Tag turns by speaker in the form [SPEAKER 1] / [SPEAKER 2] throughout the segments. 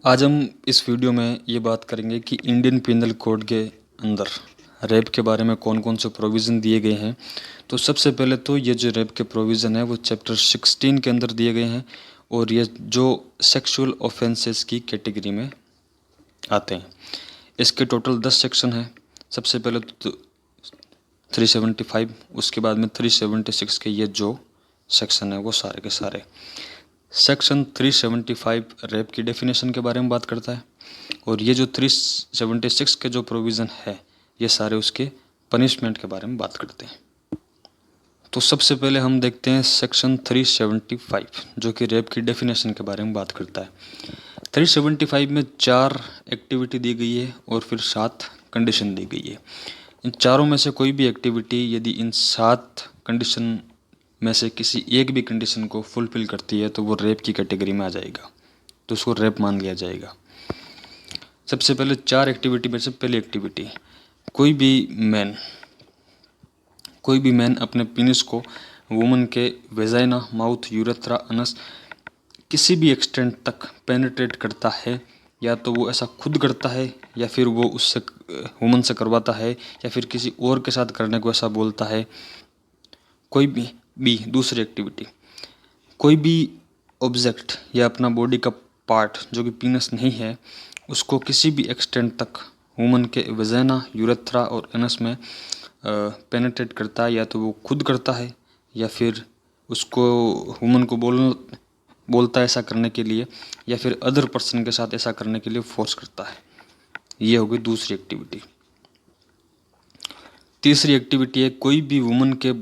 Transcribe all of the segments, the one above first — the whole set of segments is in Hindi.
[SPEAKER 1] आज हम इस वीडियो में ये बात करेंगे कि इंडियन पिनल कोड के अंदर रेप के बारे में कौन कौन से प्रोविज़न दिए गए हैं। तो सबसे पहले तो ये जो रेप के प्रोविज़न है वो चैप्टर 16 के अंदर दिए गए हैं और ये जो सेक्सुअल ऑफेंसेस की कैटेगरी में आते हैं। इसके टोटल 10 सेक्शन हैं। सबसे पहले तो 375, उसके बाद में 376 के ये जो सेक्शन है वो सारे के सारे। सेक्शन 375 रेप की डेफिनेशन के बारे में बात करता है और ये जो 376 के जो प्रोविज़न है ये सारे उसके पनिशमेंट के बारे में बात करते हैं। तो सबसे पहले हम देखते हैं सेक्शन 375 जो कि रेप की डेफिनेशन के बारे में बात करता है। 375 में 4 एक्टिविटी दी गई है और फिर 7 कंडीशन दी गई है। इन चारों में से कोई भी एक्टिविटी यदि इन 7 कंडीशन में से किसी एक भी कंडीशन को फुलफिल करती है तो वो रेप की कैटेगरी में आ जाएगा, तो उसको रेप मान लिया जाएगा। सबसे पहले 4 एक्टिविटी में से पहली एक्टिविटी, कोई भी मैन अपने पेनिस को वुमन के वेजाइना, माउथ, यूरेथ्रा, अनस किसी भी एक्सटेंट तक पेनिट्रेट करता है, या तो वो ऐसा खुद करता है या फिर वो उससे वुमन से करवाता है या फिर किसी और के साथ करने को ऐसा बोलता है। कोई भी दूसरी एक्टिविटी, कोई भी ऑब्जेक्ट या अपना बॉडी का पार्ट जो कि पीनस नहीं है उसको किसी भी एक्सटेंट तक वुमन के वेजाइना, यूरेथ्रा और एनस में पेनिट्रेट करता है, या तो वो खुद करता है या फिर उसको वुमन को बोलता है ऐसा करने के लिए, या फिर अदर पर्सन के साथ ऐसा करने के लिए फोर्स करता है। ये हो गई दूसरी एक्टिविटी। तीसरी एक्टिविटी है कोई भी वुमन के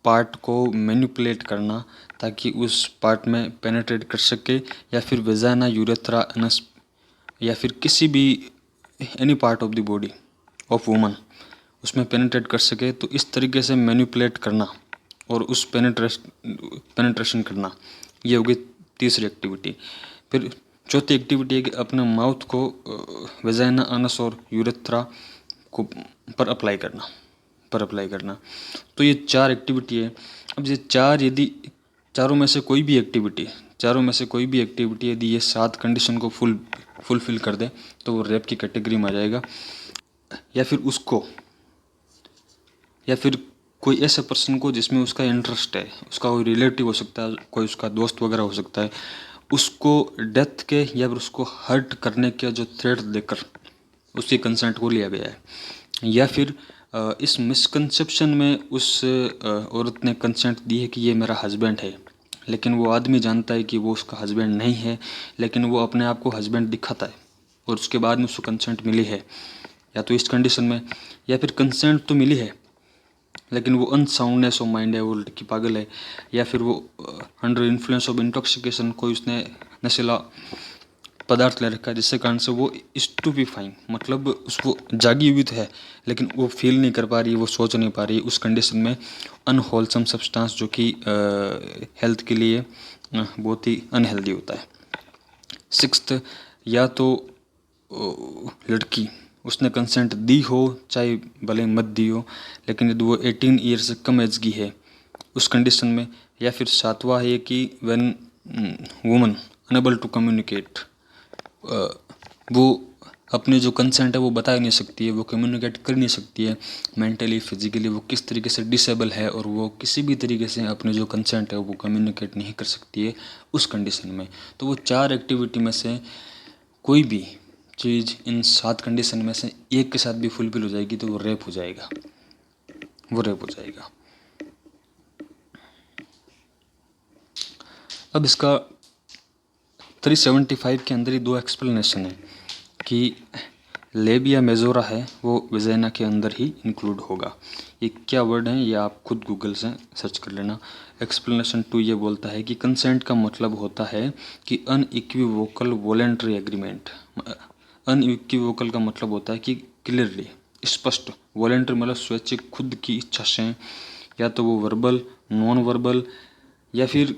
[SPEAKER 1] पार्ट को मैनिपुलेट करना ताकि उस पार्ट में पेनिट्रेट कर सके, या फिर वेजाइना, यूरेथ्रा, एनस या फिर किसी भी any part of the body of woman उसमें पेनिट्रेट कर सके। तो इस तरीके से मैनिपुलेट करना और उस पेनिट्रेशन करना, ये होगी तीसरी एक्टिविटी। फिर चौथी एक्टिविटी है कि अपने माउथ को वेजाइना, अनस और यूरेथ्रा को पर अप्लाई करना। तो ये 4 एक्टिविटी है। अब ये चारों में से कोई भी एक्टिविटी यदि ये 7 कंडीशन को फुलफिल कर दे तो वो रेप की कैटेगरी में आ जाएगा। या फिर कोई ऐसे पर्सन को जिसमें उसका इंटरेस्ट है, उसका कोई रिलेटिव हो सकता है, कोई उसका दोस्त वगैरह हो सकता है, उसको डेथ के या फिर उसको हर्ट करने के जो थ्रेट देकर उसकी कंसेंट को लिया गया है, या फिर इस मिसकंसेप्शन में उस औरत ने कंसेंट दी है कि ये मेरा हस्बैंड है, लेकिन वो आदमी जानता है कि वो उसका हस्बैंड नहीं है, लेकिन वो अपने आप को हस्बैंड दिखाता है और उसके बाद में उसको कंसेंट मिली है। या तो इस कंडीशन में, या फिर कंसेंट तो मिली है लेकिन वो अनसाउंडनेस ऑफ माइंड है, वो लड़की पागल है, या फिर वो अंडर इन्फ्लुएंस ऑफ इंटॉक्सिकेशन, कोई उसने नशीला पदार्थ ले रखा है जिससे कारण से वो स्टूपिफाइंग, मतलब उसको जागी हुई तो है लेकिन वो फील नहीं कर पा रही है, वो सोच नहीं पा रही है। उस कंडीशन में अनहोलसम सब्सटेंस जो कि हेल्थ के लिए बहुत ही अनहेल्दी होता है। सिक्स्थ, या तो लड़की उसने कंसेंट दी हो चाहे भले मत दी हो, लेकिन यदि वो 18 ईयर से कम एज की है उस कंडीशन में, या फिर सातवां है कि when woman unable to communicate, वो अपने जो कंसेंट है वो बता ही नहीं सकती है, वो कम्युनिकेट कर नहीं सकती है मेंटली, फिजिकली वो किस तरीके से डिसेबल है और वो किसी भी तरीके से अपने जो कंसेंट है वो कम्युनिकेट नहीं कर सकती है उस कंडीशन में। तो वो 4 एक्टिविटी में से कोई भी चीज़ इन 7 कंडीशन में से एक के साथ भी फुलफिल हो जाएगी तो वो रेप हो जाएगा। अब इसका 375 के अंदर ही 2 एक्सप्लेनेशन है कि लेबिया मेजोरा है वो वेजाइना के अंदर ही इंक्लूड होगा। ये क्या वर्ड है ये आप खुद गूगल से सर्च कर लेना। एक्सप्लेनेशन 2 ये बोलता है कि कंसेंट का मतलब होता है कि अनइक्विवोकल वॉलेंट्री एग्रीमेंट। अनइक्विवोकल का मतलब होता है कि क्लियरली, स्पष्ट, वॉलेंट्री मतलब स्वैच्छिक, खुद की इच्छा से, या तो वो वर्बल, नॉन वर्बल, या फिर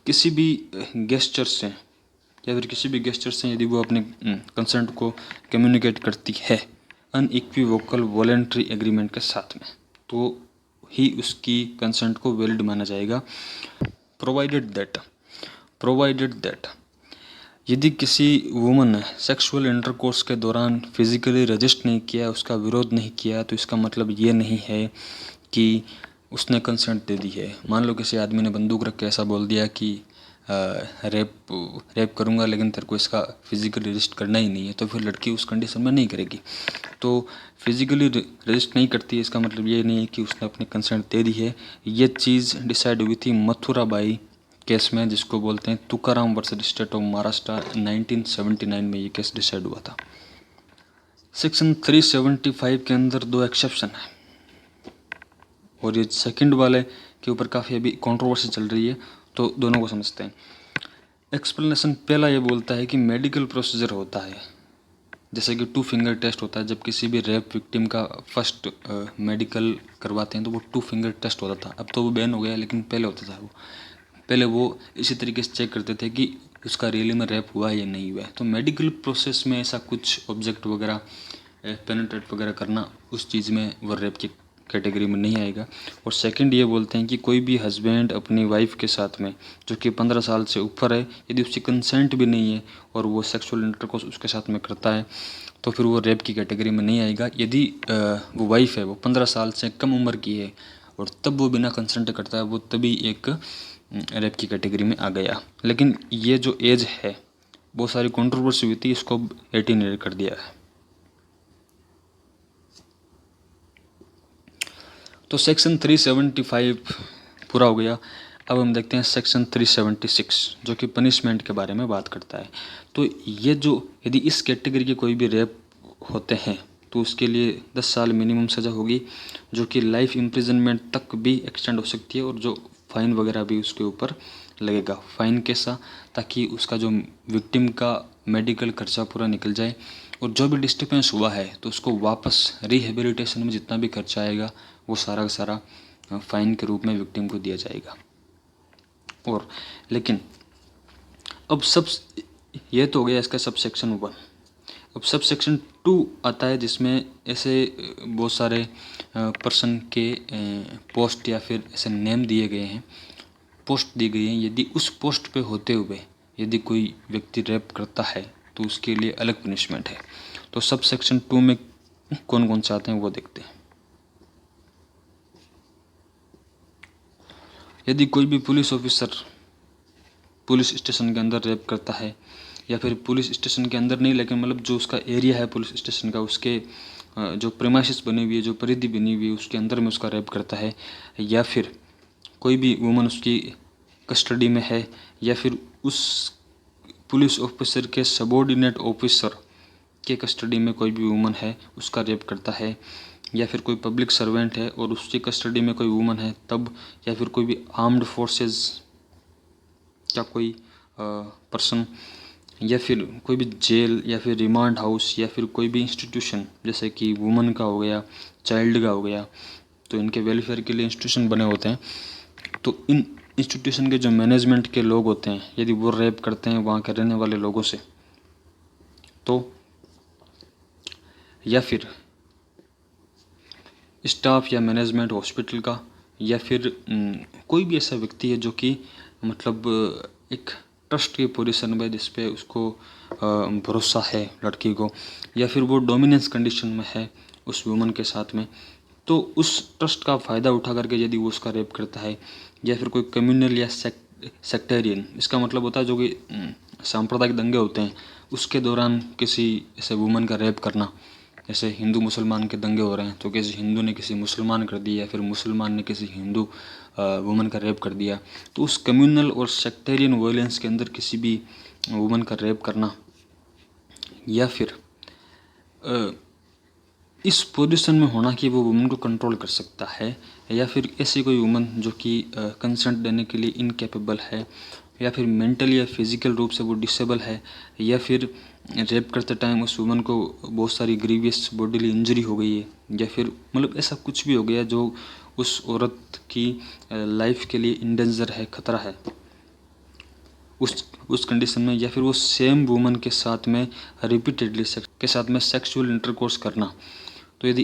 [SPEAKER 1] किसी भी गेस्चर से, यदि वो अपने कंसेंट को कम्युनिकेट करती है अनइक्विवोकल वॉलेंट्री एग्रीमेंट के साथ में, तो ही उसकी कंसेंट को वैलिड माना जाएगा। प्रोवाइडेड दैट यदि किसी वुमन ने सेक्सुअल इंटरकोर्स के दौरान फिजिकली रजिस्ट नहीं किया, उसका विरोध नहीं किया, तो इसका मतलब ये नहीं है कि उसने कंसेंट दे दी है। मान लो किसी आदमी ने बंदूक रख के ऐसा बोल दिया कि रेप करूँगा लेकिन तेरे को इसका फिजिकली रजिस्ट करना ही नहीं है, तो फिर लड़की उस कंडीशन में नहीं करेगी। तो फिजिकली रजिस्ट नहीं करती है इसका मतलब ये नहीं है कि उसने अपनी कंसेंट दे दी है। ये चीज़ डिसाइड हुई थी मथुरा बाई केस में, जिसको बोलते हैं Tukaram versus state of Maharashtra. 1979 में ये केस डिसाइड हुआ था। सेक्शन 375 के अंदर 2 एक्सेप्शन है, और ये सेकंड वाले के ऊपर काफ़ी अभी कंट्रोवर्सी चल रही है, तो दोनों को समझते हैं। एक्सप्लेनेशन पहला ये बोलता है कि मेडिकल प्रोसीजर होता है, जैसे कि 2 फिंगर टेस्ट होता है। जब किसी भी रेप विक्टिम का फर्स्ट मेडिकल करवाते हैं तो वो 2 फिंगर टेस्ट होता था। अब तो वो बैन हो गया, लेकिन पहले होता था। वो पहले वो इसी तरीके से चेक करते थे कि उसका रियली में रेप हुआ है या नहीं हुआ है। तो मेडिकल प्रोसेस में ऐसा कुछ ऑब्जेक्ट वगैरह पेनिट्रेट वगैरह करना, उस चीज़ में वो रेप की कैटेगरी में नहीं आएगा। और सेकंड ये बोलते हैं कि कोई भी हस्बैंड अपनी वाइफ के साथ में जो कि 15 साल से ऊपर है, यदि उसकी कंसेंट भी नहीं है और वो सेक्सुअल इंटरकोर्स उसके साथ में करता है, तो फिर वो रेप की कैटेगरी में नहीं आएगा। यदि वो वाइफ है वो 15 साल से कम उम्र की है और तब वो बिना कंसेंट करता है, वो तभी एक रेप की कैटेगरी में आ गया। लेकिन ये जो एज है, बहुत सारी कंट्रोवर्सी हुई थी, इसको 18 ईयर कर दिया है। तो सेक्शन 375 पूरा हो गया। अब हम देखते हैं सेक्शन 376 जो कि पनिशमेंट के बारे में बात करता है। तो ये जो यदि इस कैटेगरी के कोई भी रेप होते हैं तो उसके लिए 10 साल मिनिमम सज़ा होगी, जो कि लाइफ इम्प्रिजनमेंट तक भी एक्सटेंड हो सकती है, और जो फाइन वगैरह भी उसके ऊपर लगेगा। फाइन कैसा, ताकि उसका जो विक्टिम का मेडिकल खर्चा पूरा निकल जाए, और जो भी डिस्टर्बेंस हुआ है तो उसको वापस रिहेबिलिटेशन में जितना भी खर्चा आएगा वो सारा का सारा फाइन के रूप में विक्टिम को दिया जाएगा। और लेकिन अब सब ये तो हो गया इसका सब सेक्शन 1। अब सब सेक्शन 2 आता है, जिसमें ऐसे बहुत सारे पर्सन के पोस्ट या फिर ऐसे नेम दिए गए हैं, पोस्ट दी गई हैं। यदि उस पोस्ट पे होते हुए यदि कोई व्यक्ति रेप करता है तो उसके लिए अलग पनिशमेंट है। तो सब सेक्शन 2 में कौन कौन से आते हैं वो देखते हैं। यदि कोई भी पुलिस ऑफिसर पुलिस स्टेशन के अंदर रेप करता है, या फिर पुलिस स्टेशन के अंदर नहीं, लेकिन मतलब जो उसका एरिया है पुलिस स्टेशन का, उसके जो प्रेमाइसिस बनी हुई है, जो परिधि बनी हुई है, उसके अंदर में उसका रेप करता है, या फिर कोई भी वुमन उसकी कस्टडी में है, या फिर उस पुलिस ऑफिसर के सबॉर्डिनेट ऑफिसर के कस्टडी में कोई भी वुमन है उसका रेप करता है, या फिर कोई पब्लिक सर्वेंट है और उसकी कस्टडी में कोई वुमन है तब, या फिर कोई भी आर्म्ड फोर्सेस का कोई पर्सन, या फिर कोई भी जेल या फिर रिमांड हाउस या फिर कोई भी इंस्टीट्यूशन, जैसे कि वुमन का हो गया, चाइल्ड का हो गया, तो इनके वेलफेयर के लिए इंस्टीट्यूशन बने होते हैं। तो इन इंस्टीट्यूशन के जो मैनेजमेंट के लोग होते हैं, यदि वो रेप करते हैं वहाँ के रहने वाले लोगों से, तो या फिर स्टाफ या मैनेजमेंट हॉस्पिटल का, या फिर कोई भी ऐसा व्यक्ति है जो कि मतलब एक ट्रस्ट की पोजीशन में जिस पे उसको भरोसा है लड़की को, या फिर वो डोमिनेंस कंडीशन में है उस वुमन के साथ में, तो उस ट्रस्ट का फ़ायदा उठा करके यदि वो उसका रेप करता है, या फिर कोई कम्युनल या सेक्टेरियन, इसका मतलब होता है जो कि सांप्रदायिक दंगे होते हैं उसके दौरान किसी ऐसे वुमन का रेप करना, जैसे हिंदू मुसलमान के दंगे हो रहे हैं तो किसी हिंदू ने किसी मुसलमान कर दिया, या फिर मुसलमान ने किसी हिंदू वुमन का रेप कर दिया, तो उस कम्युनल और सेक्टेरियन वायलेंस के अंदर किसी भी वुमन का रेप करना, या फिर इस पोजीशन में होना कि वो वुमन को कंट्रोल कर सकता है, या फिर ऐसी कोई वुमन जो कि कंसेंट देने के लिए इनकेपेबल है, या फिर मेंटल या फिजिकल रूप से वो डिसेबल है, या फिर रेप करते टाइम उस वुमन को बहुत सारी ग्रीवियस बॉडीली इंजरी हो गई है, या फिर मतलब ऐसा कुछ भी हो गया जो उस औरत की लाइफ के लिए इंडेंजर है, खतरा है उस कंडीशन में, या फिर वो सेम वुमन के साथ में रिपीटेडली के साथ में सेक्सुअल इंटरकोर्स करना। तो यदि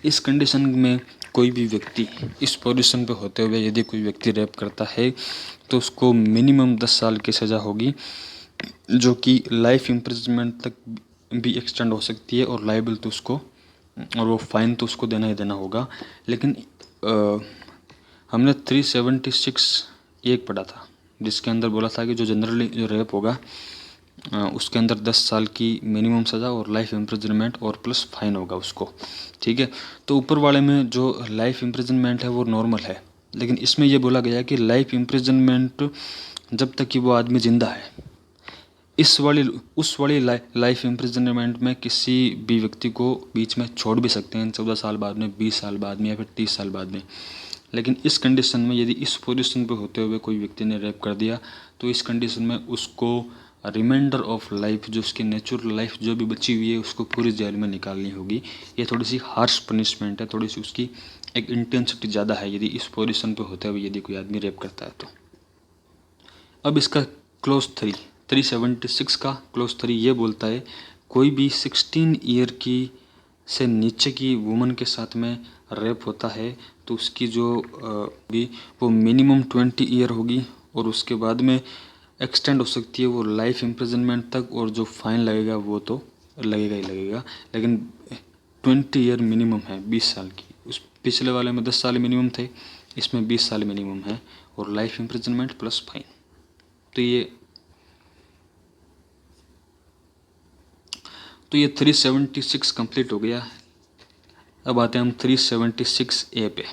[SPEAKER 1] इस कंडीशन में कोई भी व्यक्ति इस पोजीशन पे होते हुए यदि कोई व्यक्ति रेप करता है तो उसको मिनिमम 10 साल की सज़ा होगी, जो कि लाइफ इम्प्रिजनमेंट तक भी एक्सटेंड हो सकती है, और लाइबल तो उसको, और वो फाइन तो उसको देना ही देना होगा। लेकिन हमने 376 एक पढ़ा था, जिसके अंदर बोला था कि जो जनरली जो रेप होगा उसके अंदर 10 साल की मिनिमम सज़ा और लाइफ इम्प्रिजनमेंट और प्लस फाइन होगा उसको। ठीक है, तो ऊपर वाले में जो लाइफ इम्प्रिजनमेंट है वो नॉर्मल है, लेकिन इसमें ये बोला गया कि लाइफ इम्प्रिजनमेंट जब तक कि वो आदमी ज़िंदा है। इस वाली उस वाली लाइफ इम्प्रिजनमेंट में किसी भी व्यक्ति को बीच में छोड़ भी सकते हैं 14 साल बाद में, 20 साल बाद में, या फिर 30 साल बाद में। लेकिन इस कंडीशन में यदि इस पोजीशन पे होते हुए कोई व्यक्ति ने रेप कर दिया, तो इस कंडीशन में उसको रिमाइंडर ऑफ लाइफ, जो उसकी नेचुरल लाइफ जो भी बची हुई है, उसको पूरी जेल में निकालनी होगी। ये थोड़ी सी हार्श पनिशमेंट है, थोड़ी सी उसकी एक इंटेंसिटी ज़्यादा है यदि इस पोजीशन पे होते हुए यदि कोई आदमी रेप करता है तो। अब इसका क्लोज 376 का क्लोज 3 ये बोलता है, कोई भी 16 ईयर की से नीचे की वुमन के साथ में रेप होता है तो उसकी जो भी वो मिनिमम 20 ईयर होगी, और उसके बाद में एक्सटेंड हो सकती है वो लाइफ इम्प्रिजनमेंट तक, और जो फाइन लगेगा वो तो लगेगा ही लगेगा। लेकिन 20 ईयर मिनिमम है 20 साल की। उस पिछले वाले में 10 साल मिनिमम थे, इसमें 20 साल मिनिमम है, और लाइफ इम्प्रिजनमेंट प्लस फाइन। तो ये 376 कंप्लीट हो गया। अब आते हैं हम 376 ए पे।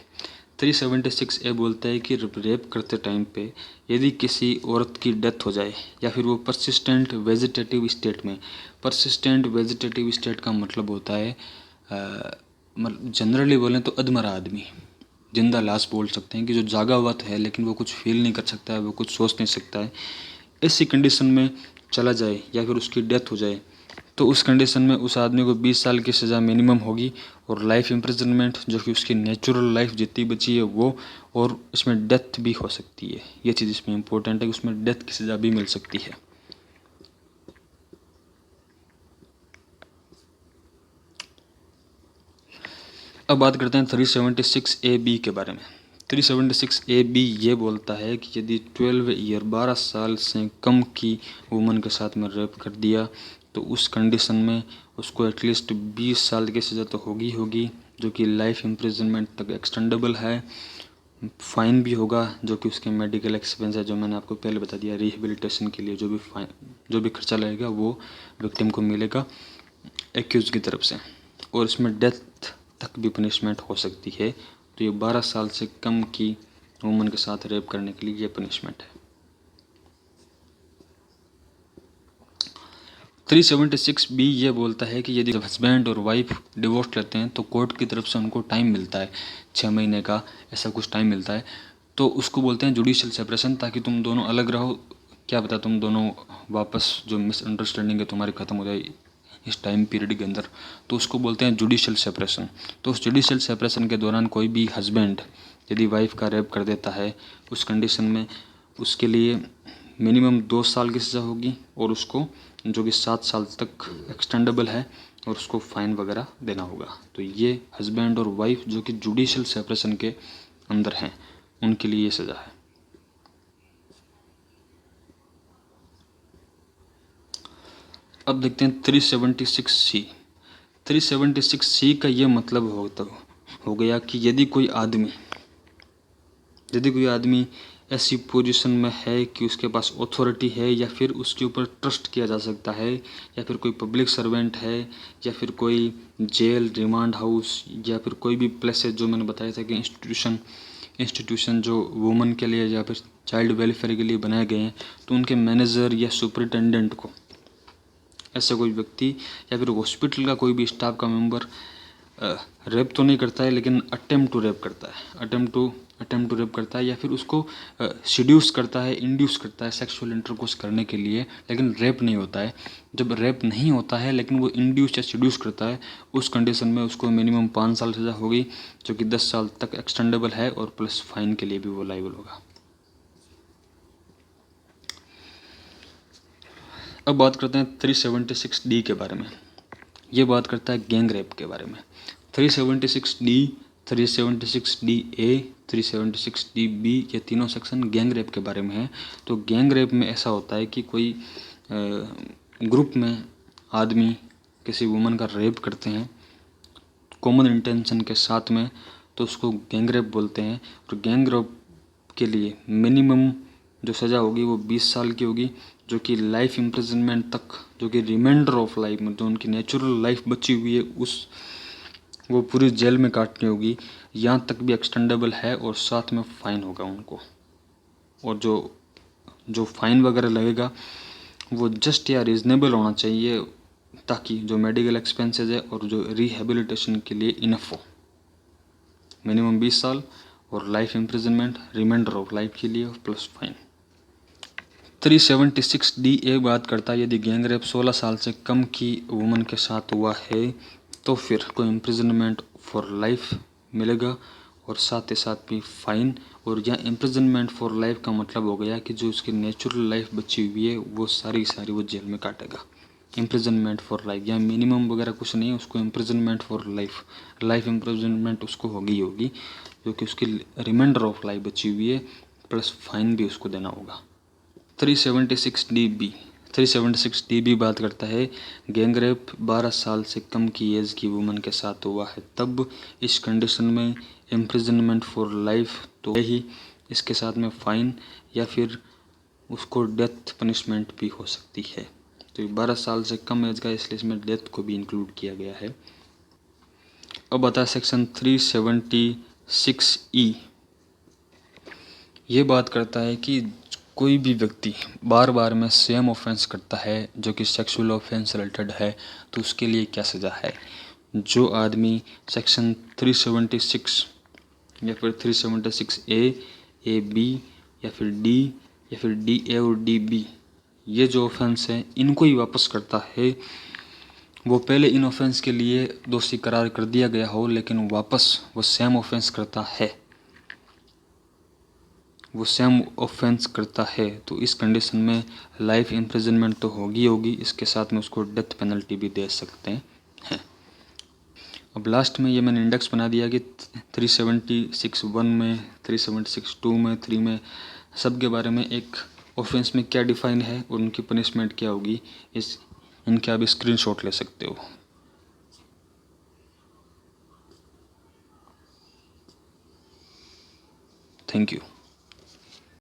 [SPEAKER 1] 376 ए बोलता है कि रेप करते टाइम पे यदि किसी औरत की डेथ हो जाए, या फिर वो परसिस्टेंट वेजिटेटिव स्टेट में, परसिस्टेंट वेजिटेटिव स्टेट का मतलब होता है जनरली बोलें तो अधमरा आदमी, जिंदा लाश बोल सकते हैं, कि जो जागा हुआ है लेकिन वो कुछ फील नहीं कर सकता है, वो कुछ सोच नहीं सकता है, ऐसी कंडीशन में चला जाए या फिर उसकी डेथ हो जाए, तो उस कंडीशन में उस आदमी को 20 साल की सज़ा मिनिमम होगी, और लाइफ इम्प्रिजनमेंट जो कि उसकी नेचुरल लाइफ जितनी बची है वो, और इसमें डेथ भी हो सकती है। ये चीज़ इसमें इम्पोर्टेंट है कि उसमें डेथ की सज़ा भी मिल सकती है। अब बात करते हैं 376 ए बी के बारे में। 376 ए बी ये बोलता है कि यदि 12 ईयर 12 साल से कम की वुमन के साथ में रेप कर दिया, तो उस कंडीशन में उसको एटलीस्ट 20 साल की सज़ा तो होगी होगी, जो कि लाइफ इम्प्रिजनमेंट तक एक्सटेंडेबल है। फाइन भी होगा, जो कि उसके मेडिकल एक्सपेंस है, जो मैंने आपको पहले बता दिया, रिहेबिलिटेशन के लिए जो भी फाइन, जो भी खर्चा लगेगा वो विक्टिम को मिलेगा एक्यूज की तरफ से। और इसमें डेथ तक भी पनिशमेंट हो सकती है। तो ये 12 साल से कम की वुमन के साथ रेप करने के लिए ये पनिशमेंट है। 376 बी ये बोलता है कि यदि हस्बैंड और वाइफ डिवोर्स लेते हैं तो कोर्ट की तरफ से उनको टाइम मिलता है, 6 महीने का ऐसा कुछ टाइम मिलता है, तो उसको बोलते हैं जुडिशियल सेपरेशन, ताकि तुम दोनों अलग रहो। क्या पता तुम दोनों वापस जो मिसअंडरस्टैंडिंग है तुम्हारी ख़त्म हो जाए इस टाइम पीरियड के अंदर, तो उसको बोलते हैं जुडिशियल सेपरेशन। तो उस जुडिशियल सेपरेशन के दौरान कोई भी हस्बैंड यदि वाइफ का रेप कर देता है, उस कंडीशन में उसके लिए मिनिमम 2 साल की सज़ा होगी, और उसको जो कि 7 साल तक एक्सटेंडेबल है, और उसको फाइन वगैरह देना होगा। तो ये हस्बैंड और वाइफ जो कि जुडिशियल सेपरेशन के अंदर हैं, उनके लिए ये सज़ा है। अब देखते हैं 376 सी। 376 सी का ये मतलब हो गया कि यदि कोई आदमी ऐसी पोजीशन में है कि उसके पास अथॉरिटी है, या फिर उसके ऊपर ट्रस्ट किया जा सकता है, या फिर कोई पब्लिक सर्वेंट है, या फिर कोई जेल, रिमांड हाउस, या फिर कोई भी प्लेसेस जो मैंने बताया था कि इंस्टीट्यूशन जो वुमन के लिए या फिर चाइल्ड वेलफेयर के लिए बनाए गए हैं, तो उनके मैनेजर या सुपरिटेंडेंट को, ऐसा कोई व्यक्ति या फिर हॉस्पिटल का कोई भी स्टाफ का मेंबर रेप तो नहीं करता है, लेकिन अटेम्प्ट टू रेप करता है, अटेम्प्ट टू रेप करता है, या फिर उसको सीड्यूस करता है, इंड्यूस करता है सेक्सुअल इंटरकोर्स करने के लिए, लेकिन रेप नहीं होता है। जब रेप नहीं होता है लेकिन वो इंड्यूस या सीड्यूस करता है, उस कंडीशन में उसको मिनिमम 5 साल सज़ा होगी, जो कि 10 साल तक एक्सटेंडेबल है, और प्लस फाइन के लिए भी वो लायबल होगा। अब बात करते हैं 376 डी के बारे में। ये बात करता है गैंग रेप के बारे में। 376 D, 376 D A, 376 D B, ये तीनों सेक्शन गैंग रेप के बारे में है। तो गैंग रेप में ऐसा होता है कि कोई ग्रुप में आदमी किसी वुमन का रेप करते हैं कॉमन इंटेंशन के साथ में, तो उसको गैंग रेप बोलते हैं। और गैंग रेप के लिए मिनिमम जो सज़ा होगी वो 20 साल की होगी, जो कि लाइफ इम्प्रिजनमेंट तक, जो कि रिमाइंडर ऑफ लाइफ में जो उनकी नेचुरल लाइफ बची हुई है उस वो पूरी जेल में काटनी होगी, यहाँ तक भी एक्सटेंडेबल है। और साथ में फ़ाइन होगा उनको, और जो जो फ़ाइन वगैरह लगेगा वो जस्ट या रीज़नेबल होना चाहिए, ताकि जो मेडिकल एक्सपेंसेस है और जो रिहेबिलिटेशन के लिए इनफ हो। मिनिमम 20 साल और life imprisonment remainder of life के लिए प्लस फाइन। 376D बात करता है यदि गैंग रेप 16 साल से कम की वुमन के साथ हुआ है तो फिर कोई इम्प्रिजनमेंट फॉर लाइफ मिलेगा और साथ ही साथ भी फाइन। और यहाँ इम्प्रिजनमेंट फॉर लाइफ का मतलब हो गया कि जो उसकी नेचुरल लाइफ बची हुई है वो सारी वो जेल में काटेगा। इम्प्रिजनमेंट फॉर लाइफ, यहाँ मिनिमम वगैरह कुछ नहीं है, उसको imprisonment for life, life imprisonment उसको होगी जो कि उसकी रिमाइंडर ऑफ लाइफ बची हुई है, प्लस फाइन भी उसको देना होगा। 376DB बात करता है गैंग रेप 12 साल से कम की एज की वुमन के साथ हुआ है, तब इस कंडीशन में इम्प्रिजनमेंट फॉर लाइफ तो है ही, इसके साथ में फ़ाइन या फिर उसको डेथ पनिशमेंट भी हो सकती है। तो 12 साल से कम एज का, इसलिए इसमें डेथ को भी इंक्लूड किया गया है। अब आता है सेक्शन 376E। ये बात करता है कि कोई भी व्यक्ति बार बार में सेम ऑफेंस करता है जो कि सेक्सुअल ऑफेंस रिलेटेड है तो उसके लिए क्या सज़ा है। जो आदमी सेक्शन 376 या फिर 376A, AB या फिर D या फिर DA और DB, ये जो ऑफेंस है इनको ही वापस करता है, वो पहले इन ऑफेंस के लिए दोषी करार कर दिया गया हो लेकिन वापस वो सेम ऑफेंस करता है, करता है, तो इस कंडीशन में लाइफ इम्प्रिजनमेंट तो होगी, इसके साथ में उसको डेथ पेनल्टी भी दे सकते हैं। अब लास्ट में ये मैंने इंडेक्स बना दिया कि 376(1) में, 376(2) में, 3 में, सब के बारे में एक ऑफेंस में क्या डिफाइन है और उनकी पनिशमेंट क्या होगी, इनके आप स्क्रीनशॉट ले सकते हो। Thank you.